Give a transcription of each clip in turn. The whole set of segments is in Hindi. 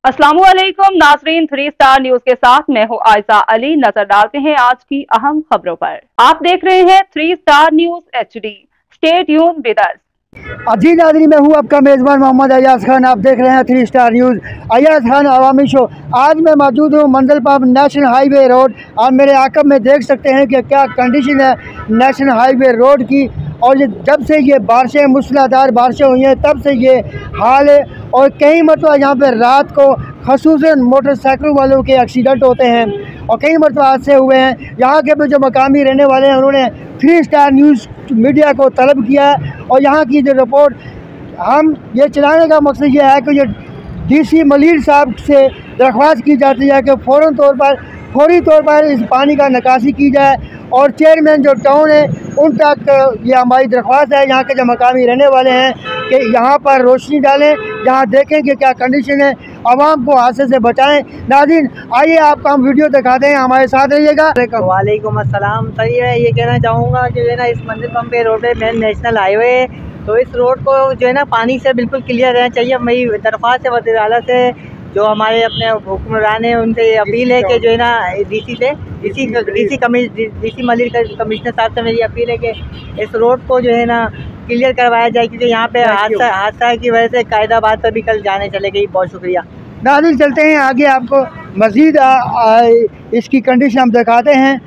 अस्सलामुअलैकुम नाजरीन, 3 स्टार न्यूज के साथ मैं हूं आयशा अली। नजर डालते हैं आज की अहम खबरों पर। आप देख रहे हैं 3 star news HD। Stay tune with us. जी नाज़रीन, मैं हूँ आपका मेज़बान मोहम्मद अयाज खान। आप देख रहे हैं 3 स्टार न्यूज़ अयाज खान अवामी शो। आज मैं मौजूद हूँ मंजिल पंप नेशनल हाईवे रोड। आप मेरे आकब में देख सकते हैं कि क्या कंडीशन है नेशनल हाईवे रोड की। और ये जब से ये बारिशें मूसलाधार बारिशें हुई हैं तब से ये हाल है। और कई मरतबा यहाँ पर रात को ख़ुसूसन मोटरसाइकिल वालों के एक्सीडेंट होते हैं और कई मरतबा हादसे हुए हैं। यहाँ के भी जो मकामी रहने वाले हैं उन्होंने 3 स्टार न्यूज़ मीडिया को तलब किया है और यहाँ की जो रिपोर्ट हम ये चलाने का मकसद ये है कि ये DC मलिर साहब से दरख्वास्त की जाती है कि फौरी तौर पर इस पानी का निकासी की जाए। और चेयरमैन जो टाउन है उन तक ये हमारी दरख्वास्त है, यहाँ के जो मकामी रहने वाले हैं कि यहाँ पर रोशनी डालें, यहाँ देखें कि क्या कंडीशन है, आवाम को हादसे से बचाएं। नाज़रीन आइए आपको हम वीडियो दिखाते हैं, हमारे साथ रहिएगा। वालेकुम अस्सलाम। सही है, ये कहना चाहूँगा कि जो है ना इस मंजिल पंप पे रोड है, मेन नेशनल हाईवे है, तो इस रोड को जो है ना पानी से बिल्कुल क्लियर रहना चाहिए। मेरी दरख्वास्त है वज़ीर आला से, जो हमारे अपने हुक्मरान हैं, उनसे ये अपील है कि जो है ना DC मलिर कमिश्नर साहब से मेरी अपील है कि इस रोड को जो है ना क्लियर करवाया जाए, क्योंकि यहाँ पे हादसा की वजह से कायदाबाद पर भी कल जाने चले गई। बहुत शुक्रिया। नाज़रीन चलते हैं आगे, आपको मज़ीद इसकी कंडीशन हम दिखाते हैं।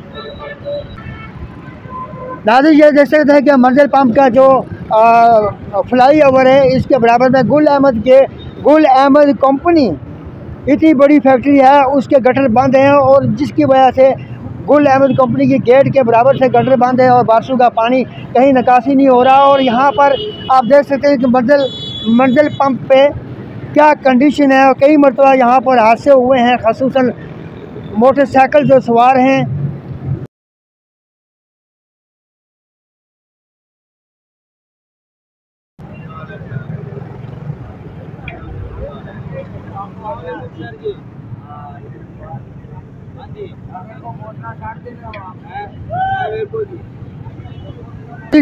नाज़रीन ये देख सकते हैं कि मंजिल पंप का जो फ्लाई ओवर है, इसके बराबर में गुल अहमद कंपनी इतनी बड़ी फैक्ट्री है, उसके गटर बंद हैं और जिसकी वजह से गुल अहमद कंपनी की गेट के बराबर से गटर बंद है और बारिशों का पानी कहीं निकासी नहीं हो रहा। और यहाँ पर आप देख सकते हैं कि मंजिल पंप पे क्या कंडीशन है। और कई मरतबा यहाँ पर हादसे हुए हैं, ख़ुसूसन मोटरसाइकिल जो सवार हैं।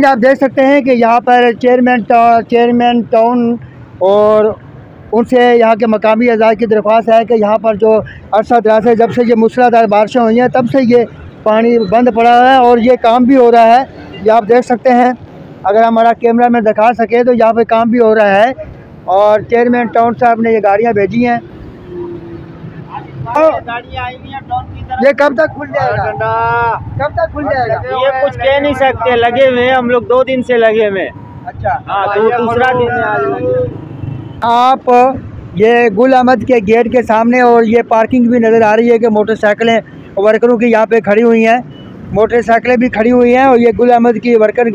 आप देख सकते हैं कि यहाँ पर चेयरमैन टाउन और उनसे यहाँ के मकामी अज़ा की दरख्वास्त है कि यहाँ पर जो अरसा दराज है, जब से ये मूसलाधार बारिशें हुई हैं तब से ये पानी बंद पड़ा है और ये काम भी हो रहा है। ये आप देख सकते हैं, अगर हमारा कैमरा में दिखा सके तो यहाँ पे काम भी हो रहा है और चेयरमैन टाउन साहब ने ये गाड़ियाँ भेजी हैं। ये कब तक खुल जाएगा? कब तक खुल जाएगा? ये कुछ कह नहीं सकते, लगे हुए हम लोग 2 दिन से लगे हुए। अच्छा, हाँ, दूसरा दिन है आज। आप ये गुल अहमद के गेट के सामने और ये पार्किंग भी नज़र आ रही है कि मोटरसाइकिलें वर्करों की यहाँ पे खड़ी हुई हैं, मोटरसाइकिलें भी खड़ी हुई हैं और ये गुल अहमद की वर्कर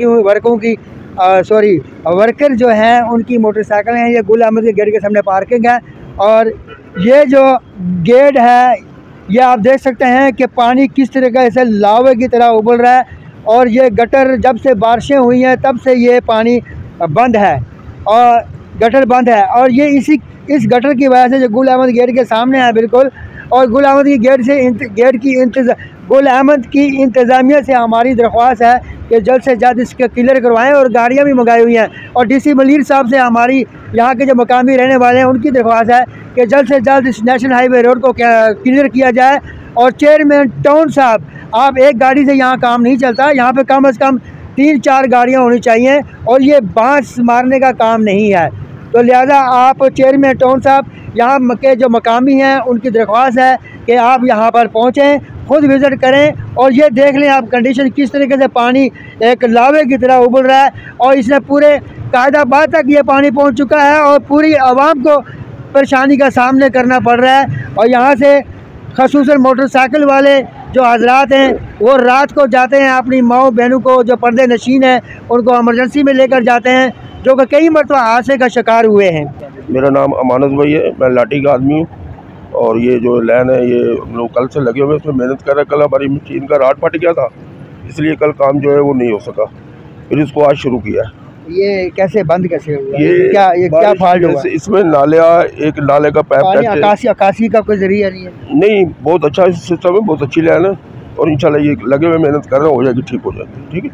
जो हैं उनकी मोटरसाइकिलें हैं। ये गुल अहमद के गेट के सामने पार्किंग है और ये जो गेट है ये आप देख सकते हैं कि पानी किस तरीके से लावे की तरह उबल रहा है। और ये गटर जब से बारिशें हुई हैं तब से ये पानी बंद है और गटर बंद है। और ये इस गटर की वजह से जो गुल अहमद गेट के सामने है बिल्कुल, और गुल अहमद की गुल अहमद की इंतज़ामिया से हमारी दरख्वास्त है कि जल्द से जल्द इसके क्लियर करवाएं। और गाड़ियाँ भी मंगाई हुई हैं और DC मलिर साहब से हमारी यहाँ के जो मकामी रहने वाले हैं उनकी दरख्वास्त है कि जल्द से जल्द इस नेशनल हाईवे रोड को क्लियर किया जाए। और चेयरमैन टाउन साहब, आप एक गाड़ी से यहाँ काम नहीं चलता, यहाँ पे कम से कम 3-4 गाड़ियाँ होनी चाहिए और ये बांस मारने का काम नहीं है। तो लिहाजा आप चेयरमैन टाउन साहब, यहाँ के जो मकामी हैं उनकी दरख्वास्त है कि आप यहाँ पर पहुँचें, खुद विज़िट करें और ये देख लें आप कंडीशन किस तरीके से पानी एक लावे की तरह उबल रहा है। और इसने पूरे कायदाबाद तक ये पानी पहुँच चुका है और पूरी आवाम को परेशानी का सामना करना पड़ रहा है। और यहाँ से ख़ुसूसन मोटरसाइकिल वाले जो हजरात हैं वो रात को जाते हैं, अपनी माओ बहनों को जो पर्दे नशीन हैं उनको इमरजेंसी में लेकर जाते हैं, जो कि कई मरतबा हादसे का शिकार हुए हैं। मेरा नाम अमानत भाई है, मैं लाठी का आदमी हूँ और ये जो लाइन है ये हम लोग कल से लगे हुए इसमें मेहनत कर रहे हैं। कल हमारी मशीन का राड फट गया था, इसलिए कल काम जो है वो नहीं हो सका, फिर इसको आज शुरू किया। ये कैसे बंद कैसे हुआ? ये क्या फॉल्ट हुआ? इसमें एक नाले का पाइप अकासी का कोई जरिया नहीं है? नहीं, बहुत अच्छा सिस्टम है, बहुत अच्छी लाइन है और इंशाल्लाह ये लगे हुए मेहनत कर रहे हैं, हो जाएगी, ठीक हो जाएगी। ठीक है,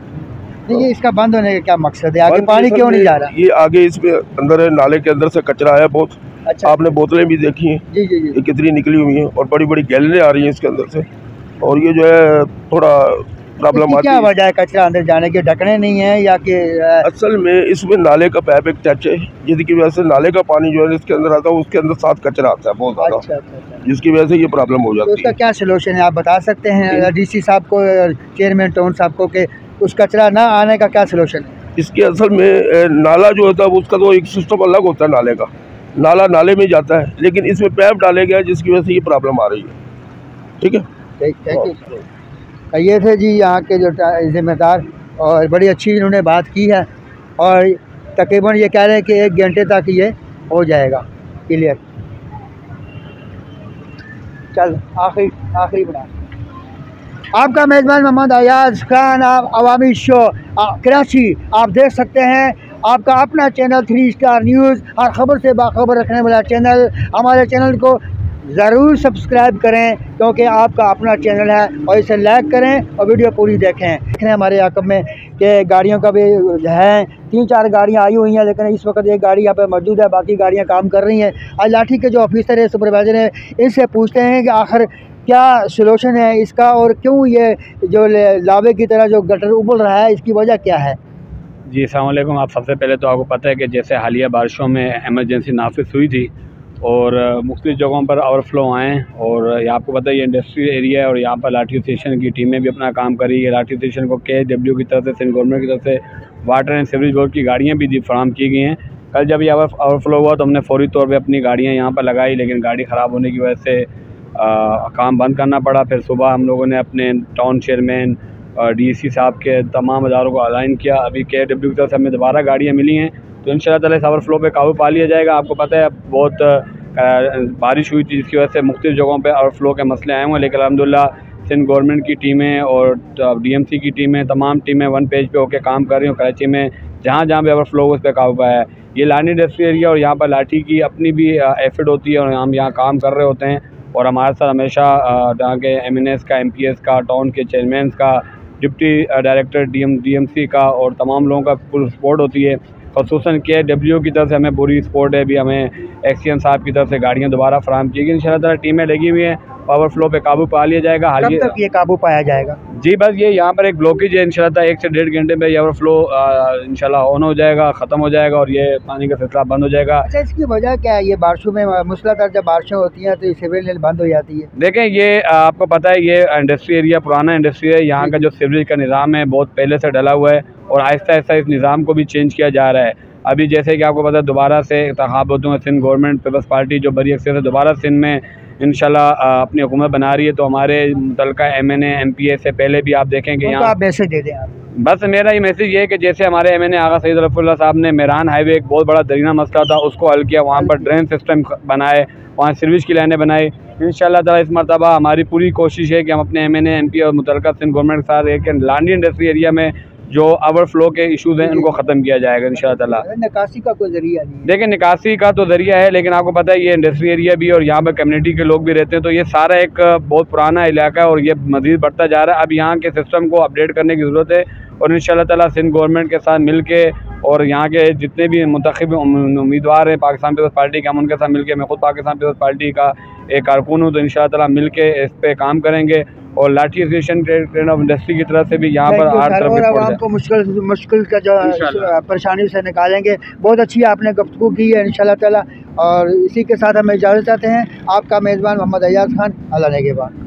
ये इसका बंद होने का क्या मकसद है? आगे पानी क्यों नहीं जा रहा? ये आगे इसमें अंदर है, नाले के अंदर से कचरा है बहुत, अच्छा। आपने बोतलें भी देखी हैं, जी जी जी। ये कितनी निकली हुई हैं और बड़ी बड़ी गैलनें आ रही हैं इसके अंदर से, और ये जो है थोड़ा प्रॉब्लम इसकी आती क्या है। वजह है कचरा अंदर जाने के? ढकने नहीं है या कि असल में इसमें नाले का पाइप एक टच है, जिसकी वजह से नाले का पानी जो है इसके अंदर आता है, उसके अंदर साथ कचरा आता है बहुत ज़्यादा, अच्छा अच्छा अच्छा। जिसकी वजह से ये प्रॉब्लम हो तो जाती उसका है। क्या सलूशन है, आप बता सकते हैं डीसी साहब को, चेयरमैन टाउन साहब को, कि उस कचरा ना आने का क्या सलूशन है? इसके असल में नाला जो होता है उसका तो एक सिस्टम अलग होता है, नाले का नाला नाले में जाता है, लेकिन इसमें पाइप डाले गया जिसकी वजह से ये प्रॉब्लम आ रही है। ठीक है, थैंक यू। ये थे जी यहाँ के जो जिम्मेदार, और बड़ी अच्छी इन्होंने बात की है, और तकरीबन ये कह रहे हैं कि 1 घंटे तक ये हो जाएगा क्लियर। चल आखिरी बना आपका मेज़बान मोहम्मद अयाज खान, आप अवामी शो कराची। आप देख सकते हैं आपका अपना चैनल 3 स्टार न्यूज़, हर खबर से बाखबर रखने वाला चैनल। हमारे चैनल को ज़रूर सब्सक्राइब करें क्योंकि आपका अपना चैनल है, और इसे लाइक करें और वीडियो पूरी देखें। हमारे याकब में कि गाड़ियों का भी है, 3-4 गाड़ियाँ आई हुई हैं, लेकिन इस वक्त एक गाड़ी यहाँ पे मौजूद है, बाकी गाड़ियाँ काम कर रही हैं। आज लाठी के जो ऑफिसर है, सुपरवाइज़र है, इनसे पूछते हैं कि आखिर क्या सलूशन है इसका, और क्यों ये जो लावे की तरह जो गटर उबल रहा है, इसकी वजह क्या है? जी अस्सलाम वालेकुम। आप सबसे पहले तो आपको पता है कि जैसे हालिया बारिशों में एमरजेंसी नाफिज हुई थी और मुख्तलिफ़ जगहों पर ओवरफ्लो आए, और ये आपको पता है ये इंडस्ट्रियल एरिया है, और यहाँ पर लाठी स्टेशन की टीमें भी अपना काम कर रही है। लाठी स्टेशन को KSW की तरफ से, सिंध गवर्नमेंट की तरफ से वाटर एंड सीवरेज बोर्ड की गाड़ियाँ भी फराहम की गई हैं। कल जब ये ओवरफ्लो हुआ तो हमने फौरी तौर पर अपनी गाड़ियाँ यहाँ पर लगाई, लेकिन गाड़ी ख़राब होने की वजह से काम बंद करना पड़ा। फिर सुबह हम लोगों ने अपने टाउन चेयरमैन और DC साहब के तमाम अदारों को अलाइन किया। अभी KSW की तरफ से हमें दोबारा गाड़ियाँ मिली हैं, तो इंशाल्लाह ताला इस ओवरफ्लो पे काबू पा लिया जाएगा। आपको पता है बहुत बारिश हुई थी, जिसकी वजह से मुख्तलिफ़ जगहों पे ओवरफ्लो के मसले आए हुए हैं, लेकिन अल्हम्दुलिल्लाह सिंध गवर्नमेंट की टीमें और DMC की टीमें, तमाम टीमें वन पेज पे होकर काम कर रही हैं। कराची में जहाँ जहाँ भी ओवरफ्लो हो उस पर काबू पाया है। ये लानी इंडस्ट्री एरिया, और यहाँ पर लाठी की अपनी भी एफर्ट होती है, और हम यहाँ काम कर रहे होते हैं, और हमारे साथ हमेशा यहाँ के MNAs का, MPS का, टाउन के चेयरमैन का, डिप्टी डायरेक्टर DMC का, और तमाम लोगों का फुल सपोर्ट होती है। ख़ुसूसन KSW की तरफ से हमें पूरी सपोर्ट है। अभी हमें एक्सीएम साहब की तरफ से गाड़ियाँ दोबारा फराहम की गई। इंशाल्लाह ताला टीमें लगी हुई हैं, ओवरफ्लो पे काबू पा लिया जाएगा। कब तक ये काबू पाया जाएगा? जी बस ये यहाँ पर एक ब्लॉकेज है, इंशाल्लाह ताला 1 से 1.5 घंटे में ये ओवरफ्लो इंशाल्लाह ऑन हो जाएगा, ख़त्म हो जाएगा, और ये पानी का सिलसिला बंद हो जाएगा। अच्छा, इसकी वजह क्या है? ये बारिशों में मूसलाधार जब बारिशें होती हैं तो ये सीवरेज लाइन बंद हो जाती है। देखें, ये आपको पता है ये इंडस्ट्री एरिया पुराना इंडस्ट्री है। यहाँ का जो सीवरेज का निज़ाम है बहुत पहले से डला हुआ है, और आहिस्ता आहिस्ता इस निज़ाम को भी चेंज किया जा रहा है। अभी जैसे कि आपको पता है दोबारा से इंतखाबातों में सिंध गवर्नमेंट पीपल्स पार्टी जो बड़ी अक्सर से दोबारा सिंध में इंशाल्लाह अपनी हुकूमत बना रही है, तो हमारे मुतल्लिका MNA MPA से पहले भी आप देखेंगे यहाँ। आप मैसेज दे दें आप। बस मेरा ये मैसेज ये है कि जैसे हमारे MNA आगा सईद रफ़ीउल्लाह साहब ने मेहरान हाईवे एक बहुत बड़ा दरीना मसला था, उसको हल किया, वहाँ पर ड्रेन सिस्टम बनाए, वहाँ सीवरेज की लाइनें बनाई। इंशाल्लाह ताला इस मरतबा हमारी पूरी कोशिश है कि हम अपने MNA MPA और मुतल्लिका सिंध गवर्नमेंट के साथ एक लांडी इंडस्ट्री एरिया में जो ओवरफ्लो के इशूज़ हैं उनको ख़त्म किया जाएगा इंशाल्लाह ताला। निकासी का कोई जरिया नहीं है? देखिए, निकासी का तो ज़रिया है, लेकिन आपको पता है ये इंडस्ट्री एरिया भी और यहाँ पर कम्युनिटी के लोग भी रहते हैं, तो ये सारा एक बहुत पुराना इलाका है, और ये मज़ीद बढ़ता जा रहा है। अब यहाँ के सिस्टम को अपडेट करने की ज़रूरत है, और इंशाल्लाह ताला सिंध गवर्नमेंट के साथ मिल के, और यहाँ के जितने भी मुंतखब उम्मीदवार हैं पाकिस्तान पीपल्स पार्टी के, हम उनके साथ मिलके, मैं खुद पाकिस्तान पीपल्स पार्टी का एक कारकुन हूँ, तो इंशाल्लाह ताला मिल के इस पर काम करेंगे। और लाठी एसोसिएशन ट्रेड ऑफ इंडस्ट्री की तरफ से भी यहाँ पर हर तरफ आपको मुश्किल का जो परेशानी से निकालेंगे। बहुत अच्छी आपने गुफ्तगू की है इंशाल्लाह ताला, और इसी के साथ हम इजाज़त चाहते हैं। आपका मेज़बान मोहम्मद अयाज खान, अल्लाह ने के बाद।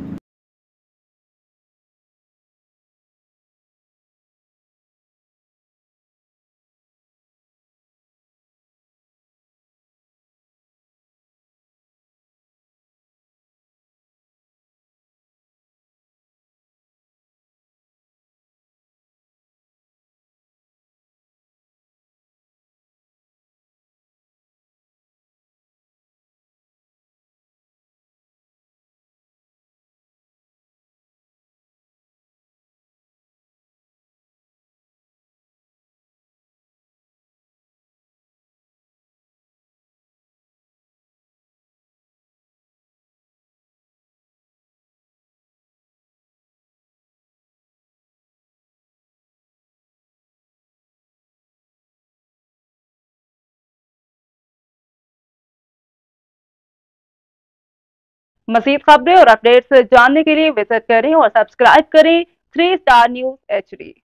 मज़ीद खबरें और अपडेट्स जानने के लिए विजिट करें और सब्सक्राइब करें 3 स्टार न्यूज़ HD।